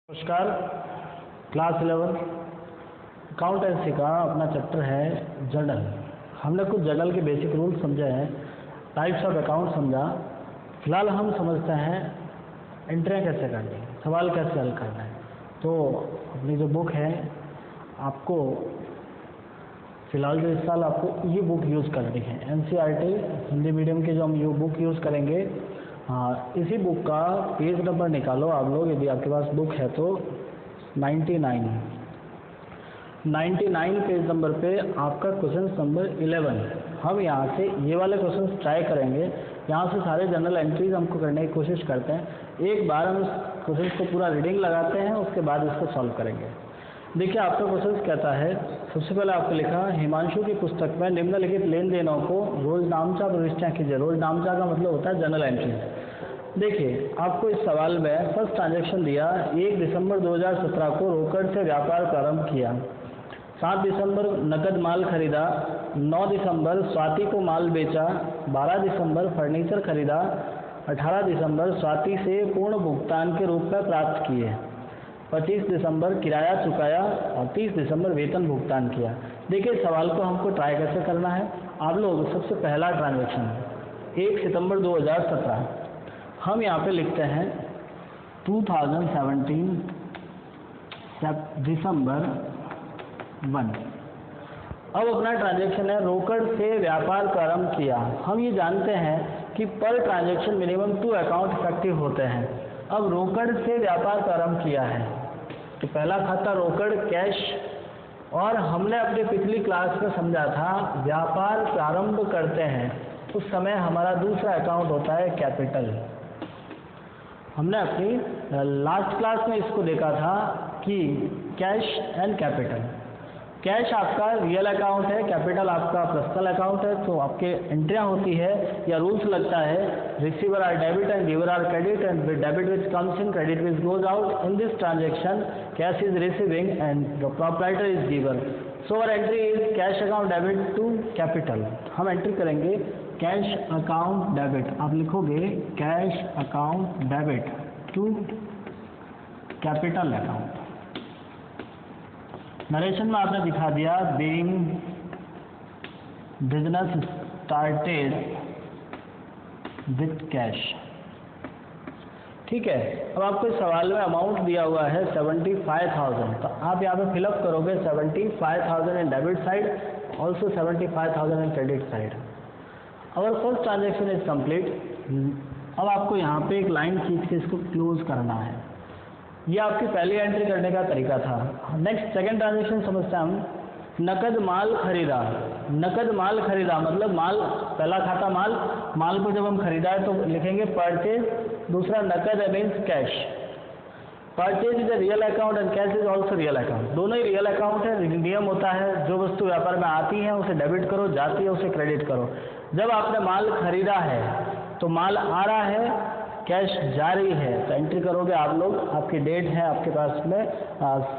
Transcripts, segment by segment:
नमस्कार। Class 11 accountancy का अपना चैप्टर है जर्नल। हमने कुछ जर्नल के बेसिक रूल समझे हैं, टाइप्स ऑफ अकाउंट समझा। फिलहाल हम समझते हैं एंट्रियाँ कैसे करनी है, सवाल कैसे हल करना है। तो अपनी जो बुक है आपको फिलहाल जो इस साल आपको ये बुक यूज़ करनी है, NCERT हिंदी मीडियम की जो हम ये बुक यूज़ करेंगे। हाँ, इसी बुक का पेज नंबर निकालो आप लोग, यदि आपके पास बुक है तो 99 पेज नंबर पे आपका क्वेश्चन नंबर 11। हम यहाँ से ये वाले क्वेश्चन ट्राई करेंगे, यहाँ से सारे जनरल एंट्रीज हमको करने की कोशिश करते हैं। एक बार हम क्वेश्चन को पूरा रीडिंग लगाते हैं, उसके बाद इसको सॉल्व करेंगे। देखिए आपका क्वेश्चन कहता है, सबसे पहले आपको लिखा हिमांशु की पुस्तक में निम्नलिखित लेन देनों को रोज नामचा प्रविष्टियाँ कीजिए। रोज नामचा का मतलब होता है जनरल एंट्री। देखिए आपको इस सवाल में फर्स्ट ट्रांजैक्शन दिया, 1 दिसंबर 2017 को रोकड़ से व्यापार प्रारंभ किया, 7 दिसंबर नकद माल खरीदा, 9 दिसंबर स्वाति को माल बेचा, 12 दिसंबर फर्नीचर खरीदा, 18 दिसंबर स्वाति से पूर्ण भुगतान के रूप में प्राप्त किए, 25 दिसंबर किराया चुकाया और 30 दिसंबर वेतन भुगतान किया। देखिए सवाल को हमको ट्राई कैसे करना है। आप लोग सबसे पहला ट्रांजैक्शन 1 सितंबर 2017 हम यहाँ पे लिखते हैं 2017 दिसंबर 1। अब अपना ट्रांजैक्शन है रोकड़ से व्यापार प्रारंभ किया। हम ये जानते हैं कि पर ट्रांजैक्शन मिनिमम 2 अकाउंट इफेक्टिव होते हैं। अब रोकड़ से व्यापार प्रारंभ किया है तो पहला खाता रोकड़ कैश, और हमने अपनी पिछली क्लास में समझा था व्यापार प्रारंभ करते हैं उस समय हमारा दूसरा अकाउंट होता है कैपिटल। हमने अपनी लास्ट क्लास में इसको देखा था कि कैश एंड कैपिटल। कैश आपका रियल अकाउंट है, कैपिटल आपका पर्सनल अकाउंट है। तो आपके एंट्रियाँ होती है या रूल्स लगता है, receiver are debit and giver are credit and debit which comes in credit which goes out. In this transaction cash is receiving and the proprietor is giver. So our entry is cash account debit to capital. हम entry करेंगे cash account debit. आप लिखोगे cash account debit to capital account. Narration में आपने दिखा दिया being business started with cash. ठीक है। अब आपको इस सवाल में अमाउंट दिया हुआ है 75,000। तो आप यहाँ पे फिलअप करोगे 75,000 in debit side, also 75,000 in credit side. Our first transaction is complete. अब आपको यहाँ पे एक लाइन खींच के इसको क्लोज करना है। ये आपकी पहली एंट्री करने का तरीका था। नेक्स्ट सेकंड ट्रांजेक्शन समझते हैं हम। नकद माल खरीदा। नकद माल खरीदा मतलब माल, पहला खाता माल को जब हम खरीदा है तो लिखेंगे परचेज, दूसरा नकद means cash. Purchase is a real account and cash is also real account. दोनों ही रियल अकाउंट है। नियम होता है जो वस्तु व्यापार में आती है उसे डेबिट करो, जाती है उसे क्रेडिट करो। जब आपने माल खरीदा है तो माल आ रहा है, कैश जारी है, तो एंट्री करोगे आप लोग। आपकी डेट है आपके पास में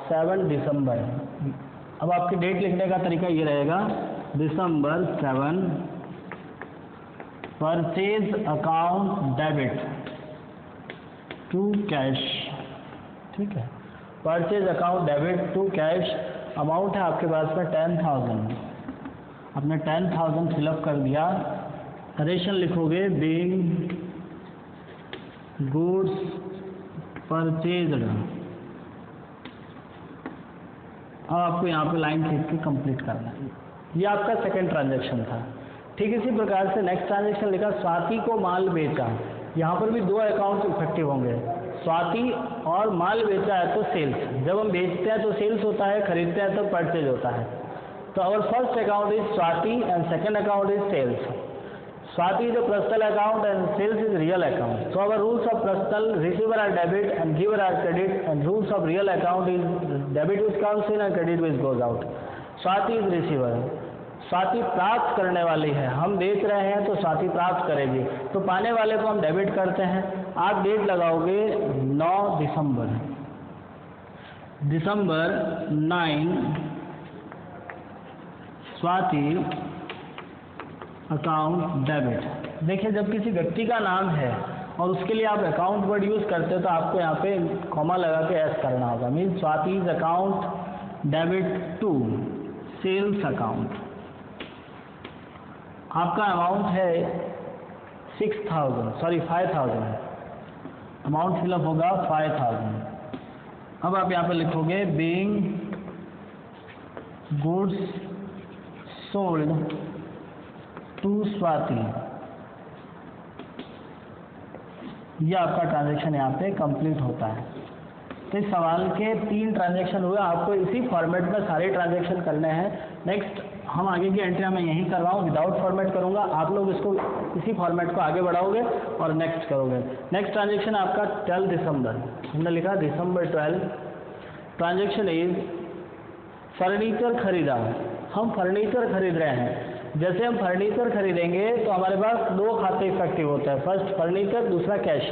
7 दिसंबर। अब आपकी डेट लिखने का तरीका ये रहेगा दिसंबर 7 purchase account debit to cash. ठीक है, purchase account debit to cash. Amount है आपके पास में 10,000। आपने 10,000 फिलअप कर दिया। नरेशन लिखोगे बीइंग गुड्स परचेज्ड। अब आपको यहाँ पे लाइन खींच के कंप्लीट करना है। ये आपका सेकंड ट्रांजैक्शन था। ठीक इसी प्रकार से नेक्स्ट ट्रांजैक्शन लिखा स्वाति को माल बेचा। यहाँ पर भी 2 अकाउंट इफेक्टिव होंगे, स्वाति और माल बेचा है तो सेल्स। जब हम बेचते हैं तो सेल्स होता है, खरीदते हैं तो परचेज होता है। तो our first account is Swati and second account is sales. Swati is a personal account and sales is real account. So our rules of personal, receiver are debit and giver are credit, and rules of real account is debit which comes in and credit which goes out. Swati is receiver. Swati प्राप्त करने वाली है। हम बेच रहे हैं तो स्वाति प्राप्त करेगी, तो पाने वाले को हम डेबिट करते हैं। आप डेट लगाओगे 9 दिसंबर। दिसंबर 9 स्वाति अकाउंट डेबिट। देखिए जब किसी व्यक्ति का नाम है और उसके लिए आप अकाउंट वर्ड यूज़ करते हो तो आपको यहाँ पे कॉमा लगा के एस करना होगा। मीन्स स्वातिज account debit to sales account. आपका अमाउंट है 5,000, अमाउंट फिलअप होगा 5,000। अब आप यहाँ पे लिखोगे being goods sold to Swati. ये आपका ट्रांजैक्शन यहाँ पे कंप्लीट होता है। तो इस सवाल के 3 ट्रांजैक्शन हुए, आपको इसी फॉर्मेट में सारे ट्रांजैक्शन करने हैं। नेक्स्ट हम आगे की एंट्रियाँ मैं यहीं कर रहा हूँ, विदाउट फॉर्मेट करूँगा, आप लोग इसको इसी फॉर्मेट को आगे बढ़ाओगे और नेक्स्ट करोगे। नेक्स्ट ट्रांजैक्शन आपका 12 दिसंबर, हमने लिखा दिसंबर 12। ट्रांजैक्शन इज फर्नीचर खरीदा। हम फर्नीचर खरीद रहे हैं। जैसे हम फर्नीचर खरीदेंगे तो हमारे पास 2 खाते इफेक्टिव होते हैं, फर्स्ट फर्नीचर, दूसरा कैश।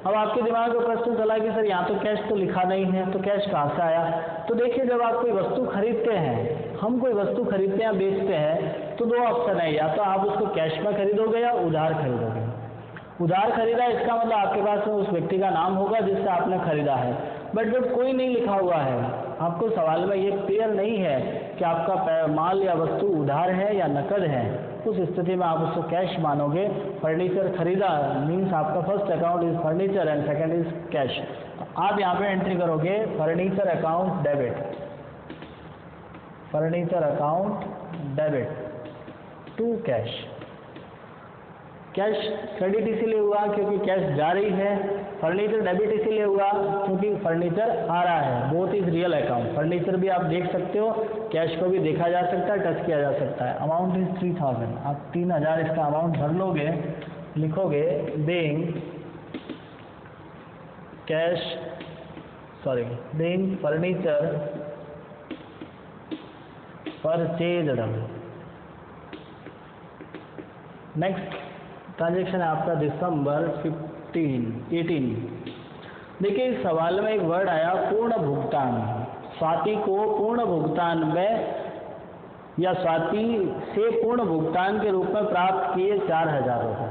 अब आपके दिमाग में प्रश्न चला कि सर यहाँ तो कैश तो लिखा नहीं है, तो कैश कहाँ से आया? तो देखिए, जब आप कोई वस्तु खरीदते हैं, हम कोई वस्तु खरीदते हैं, बेचते हैं, तो 2 ऑप्शन है, या तो आप उसको कैश में खरीदोगे या उधार खरीदोगे। उधार खरीदा इसका मतलब आपके पास में उस व्यक्ति का नाम होगा जिससे आपने खरीदा है। बट जब कोई नहीं लिखा हुआ है, आपको सवाल में ये क्लियर नहीं है कि आपका माल या वस्तु उधार है या नकद है, उस स्थिति में आप उसको कैश मानोगे। फर्नीचर खरीदा मीन्स आपका first account is furniture and second is cash. आप यहाँ पे एंट्री करोगे furniture account debit, furniture account debit to cash. Cash credit इसीलिए हुआ क्योंकि कैश जा रही है, फर्नीचर डेबिट इसीलिए हुआ क्योंकि फर्नीचर आ रहा है। Both is real account. Furniture भी आप देख सकते हो, कैश को भी देखा जा सकता है, टच किया जा सकता है। अमाउंट इज 3,000, आप 3,000 इसका अमाउंट भर लोगे, लिखोगे being being furniture purchased. Next transaction है आपका दिसंबर 18। देखिए, इस सवाल में एक वर्ड आया पूर्ण भुगतान। स्वाति को पूर्ण भुगतान में या स्वाति से पूर्ण भुगतान के रूप में प्राप्त किए 4,000 रुपये।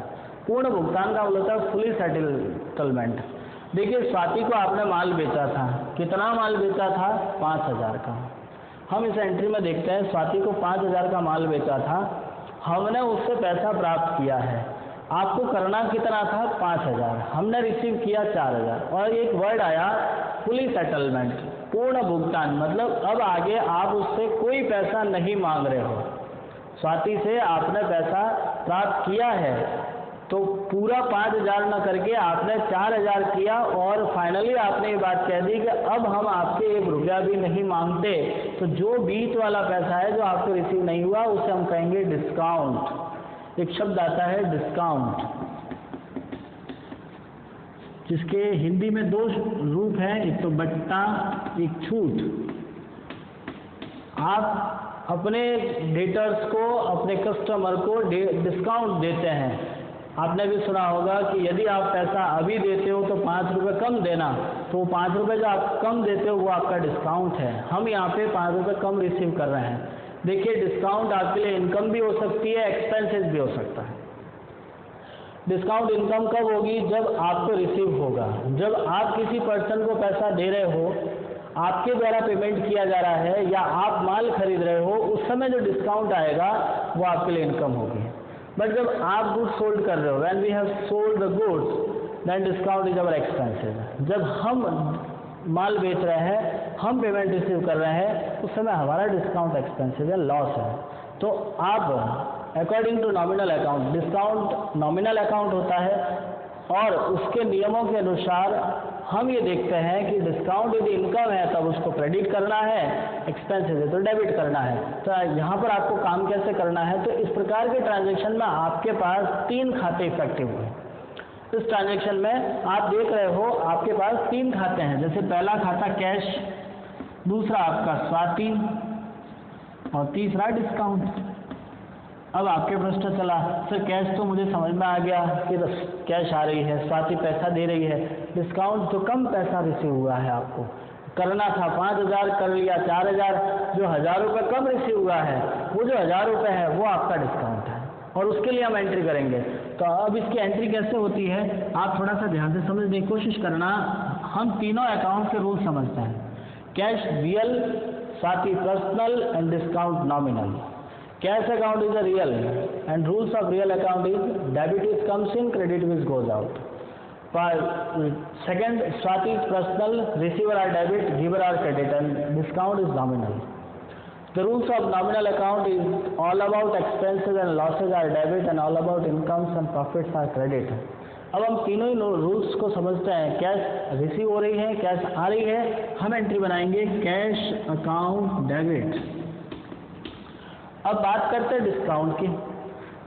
पूर्ण भुगतान का मतलब था फुली सेटलमेंट। देखिए, स्वाति को आपने माल बेचा था, कितना माल बेचा था? 5,000 का। हम इस एंट्री में देखते हैं, स्वाति को 5,000 का माल बेचा था, हमने उससे पैसा प्राप्त किया है। आपको करना कितना था? 5,000, हमने रिसीव किया 4,000। और एक वर्ड आया फुली सेटलमेंट, पूर्ण भुगतान, मतलब अब आगे आप उससे कोई पैसा नहीं मांग रहे हो। स्वाति से आपने पैसा प्राप्त किया है तो पूरा 5,000 न करके आपने 4,000 किया और फाइनली आपने ये बात कह दी कि अब हम आपसे 1 रुपया भी नहीं मांगते। तो जो बीच वाला पैसा है जो आपको रिसीव नहीं हुआ उसे हम कहेंगे डिस्काउंट। एक शब्द आता है डिस्काउंट, जिसके हिंदी में 2 रूप हैं, एक तो बट्टा, एक छूट। आप अपने डेटर्स को, अपने कस्टमर को डिस्काउंट देते हैं। आपने भी सुना होगा कि यदि आप पैसा अभी देते हो तो 5 रुपये कम देना, तो 5 रुपये जो आप कम देते हो वो आपका डिस्काउंट है। हम यहाँ पे 5 रुपये कम रिसीव कर रहे हैं। देखिए, डिस्काउंट आपके लिए इनकम भी हो सकती है, एक्सपेंसेस भी हो सकता है। डिस्काउंट इनकम कब होगी? जब आपको रिसीव होगा। जब आप किसी पर्सन को पैसा दे रहे हो, आपके द्वारा पेमेंट किया जा रहा है या आप माल खरीद रहे हो, उस समय जो डिस्काउंट आएगा वो आपके लिए इनकम होगी। बट जब आप गुड्स सोल्ड कर रहे हो, when we have sold the goods then discount is our expenses. जब हम माल बेच रहे हैं, हम पेमेंट रिसीव कर रहे हैं, उस समय हमारा डिस्काउंट एक्सपेंसेस है, लॉस है। तो आप according to nominal account, discount nominal account होता है और उसके नियमों के अनुसार हम ये देखते हैं कि डिस्काउंट यदि इनकम है तब उसको क्रेडिट करना है, एक्सपेंसेस है तो डेबिट करना है। तो यहाँ पर आपको काम कैसे करना है? तो इस प्रकार के ट्रांजैक्शन में आपके पास 3 खाते इफेक्टिव हुए। इस ट्रांजैक्शन में आप देख रहे हो आपके पास 3 खाते हैं। जैसे पहला खाता कैश, दूसरा आपका स्वाति और तीसरा डिस्काउंट। अब आपके प्रश्न चला, सर कैश तो मुझे समझ में आ गया कि कैश आ रही है, स्वाति पैसा दे रही है, डिस्काउंट तो कम पैसा रिसीव हुआ है, आपको करना था 5,000, कर लिया 4,000, जो 1,000 रुपये कम रिसीव हुआ है वो जो 1,000 रुपये है वो आपका डिस्काउंट है और उसके लिए हम एंट्री करेंगे। तो अब इसकी एंट्री कैसे होती है आप थोड़ा सा ध्यान से समझने की कोशिश करना। हम तीनों अकाउंट के रूल समझते हैं, cash real, Swati personal and discount nominal. Cash account is a real and rules of real account is debit is comes in, credit which goes out. Second, Swati is personal, receiver are debit, giver are credit, and discount is nominal. The rules of nominal account is all about expenses and losses are debit and all about incomes and profits are credit. अब हम तीनों ही rules को समझते हैं। Cash receive हो रही है, cash आ रही है, हम एंट्री बनाएंगे कैश अकाउंट डेबिट। अब बात करते हैं डिस्काउंट की।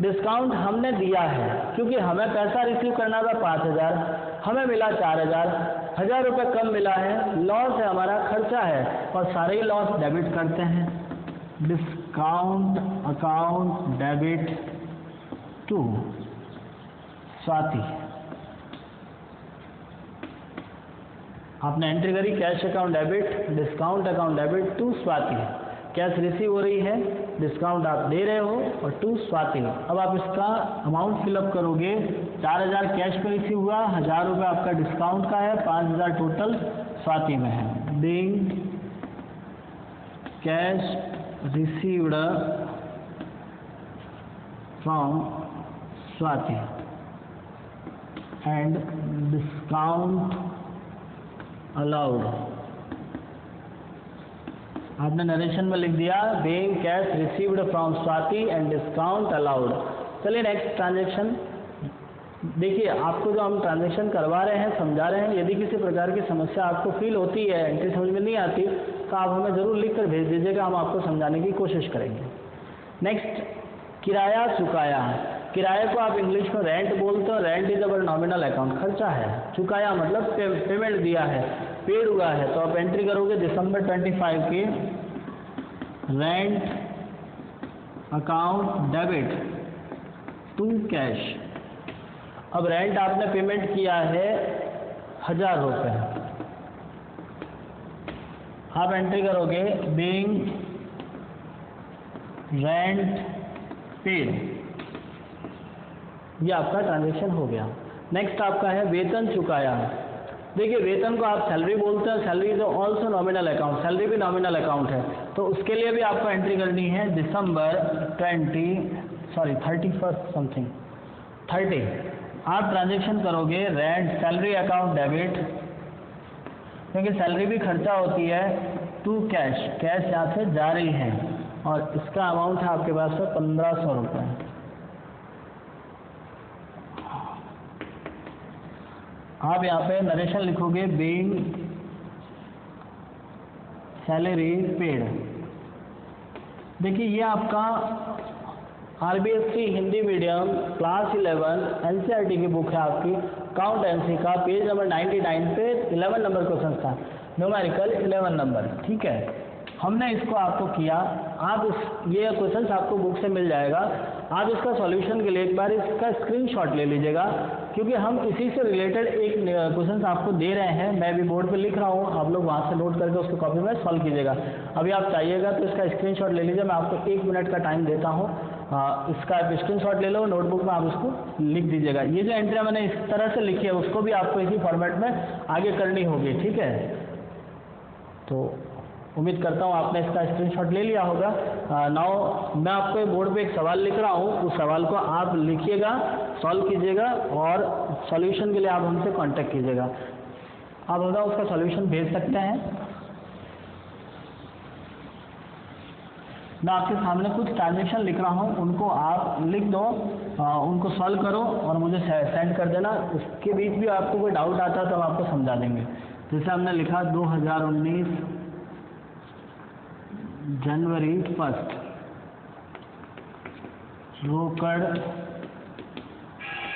डिस्काउंट हमने दिया है क्योंकि हमें पैसा रिसीव करना था 5000, हमें मिला 4000, 1000 रुपये कम मिला है, लॉस है, हमारा खर्चा है और सारे ही लॉस डेबिट करते हैं। Discount account debit to Swati. आपने एंट्री करी cash account debit, discount account debit to Swati. Cash receive हो रही है, डिस्काउंट आप दे रहे हो और टू स्वाति। अब आप इसका अमाउंट फिलअप करोगे। 4000 कैश पे रिसीव हुआ, 1000 रुपये आपका डिस्काउंट का है, 5000 टोटल स्वाति में है। Being cash received from Swati and discount allowed. आपने नरेशन में लिख दिया being cash received from Swati and discount allowed. चलिए नेक्स्ट ट्रांजैक्शन देखिए। आपको जो हम ट्रांजैक्शन करवा रहे हैं, समझा रहे हैं, यदि किसी प्रकार की समस्या आपको फील होती है, एंट्री समझ में नहीं आती, तो आप हमें ज़रूर लिख कर भेज दीजिएगा, हम आपको समझाने की कोशिश करेंगे। नेक्स्ट, किराया चुकाया। किराए को आप इंग्लिश में रेंट बोलते हो। Rent is our nominal account, खर्चा है। चुकाया मतलब पेमेंट दिया है, पेड हुआ है। तो आप एंट्री करोगे दिसंबर 25 की rent account debit to cash. अब रेंट आपने पेमेंट किया है 1000 रुपये, आप एंट्री करोगे बीइंग रेंट पेड। ये आपका ट्रांजैक्शन हो गया। नेक्स्ट आपका है वेतन चुकाया। देखिए वेतन को आप सैलरी बोलते हैं। Salary is also nominal account, salary भी नॉमिनल अकाउंट है। तो उसके लिए भी आपको एंट्री करनी है दिसंबर 31st समथिंग 30। आप ट्रांजैक्शन करोगे रेंट सैलरी अकाउंट डेबिट, क्योंकि सैलरी भी खर्चा होती है, टू कैश। कैश यहाँ से जा रही है और इसका अमाउंट है आपके पास 1500 रुपये। आप यहाँ पे नरेशन लिखोगे बीइंग सैलरी पेड। देखिए ये आपका RBSC Hindi medium class 11 NCERT की बुक है आपकी, अकाउंटेंसी का, पेज नंबर 99 पे 11 नंबर क्वेश्चन था, न्यूमेरिकल 11 नंबर। ठीक है, हमने इसको आपको किया। आप ये क्वेश्चन आपको बुक से मिल जाएगा। आप इसका सॉल्यूशन के लिए एक बार इसका स्क्रीनशॉट ले लीजिएगा, क्योंकि हम इसी से रिलेटेड एक क्वेश्चन आपको दे रहे हैं। मैं भी बोर्ड पे लिख रहा हूँ, आप लोग वहाँ से नोट करके उसको कॉपी में सॉल्व कीजिएगा। अभी आप चाहिएगा तो इसका स्क्रीनशॉट ले लीजिए, मैं आपको 1 मिनट का टाइम देता हूँ। इसका आप स्क्रीनशॉट ले लो, नोटबुक में आप इसको लिख दीजिएगा। ये जो एंट्री मैंने इस तरह से लिखी है उसको भी आपको इसी फॉर्मेट में आगे करनी होगी। ठीक है, तो उम्मीद करता हूँ आपने इसका स्क्रीनशॉट ले लिया होगा। नाउ मैं आपको बोर्ड पे एक सवाल लिख रहा हूँ, उस सवाल को आप लिखिएगा, सॉल्व कीजिएगा और सॉल्यूशन के लिए आप हमसे कांटेक्ट कीजिएगा। आप होगा उसका सॉल्यूशन भेज सकते हैं। मैं आपके सामने कुछ ट्रांजैक्शन लिख रहा हूँ, उनको आप लिख दो, उनको सॉल्व करो और मुझे सेंड कर देना। उसके बीच भी आपको कोई डाउट आता है तो हम आपको समझा देंगे। जैसे हमने लिखा 2019 जनवरी 1 रोकड़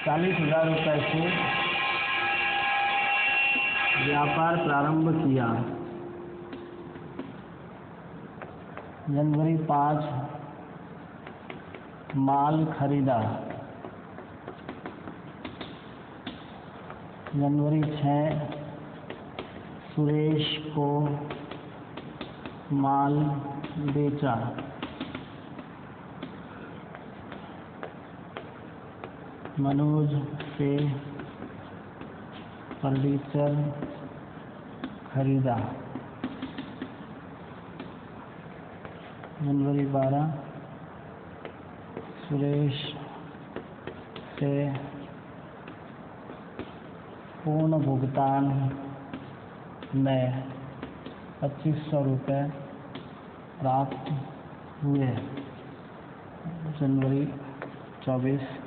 40,000 रुपये से व्यापार प्रारंभ किया। जनवरी 5 माल खरीदा। जनवरी 6 सुरेश को माल बेचा। मनोज से फर्नीचर खरीदा। जनवरी 12 सुरेश से पूर्ण भुगतान में 2500 रुपये प्राप्त हुए। जनवरी 24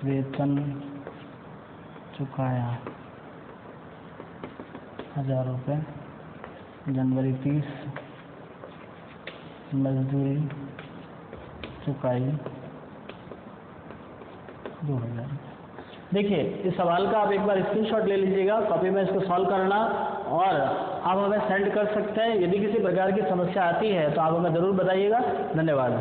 वेतन चुकाया 1000 रुपये। जनवरी 30 मजदूरी चुकाई 2000। देखिए इस सवाल का आप एक बार स्क्रीनशॉट ले लीजिएगा, कॉपी में इसको सॉल्व करना और आप हमें सेंड कर सकते हैं। यदि किसी प्रकार की समस्या आती है तो आप हमें ज़रूर बताइएगा। धन्यवाद।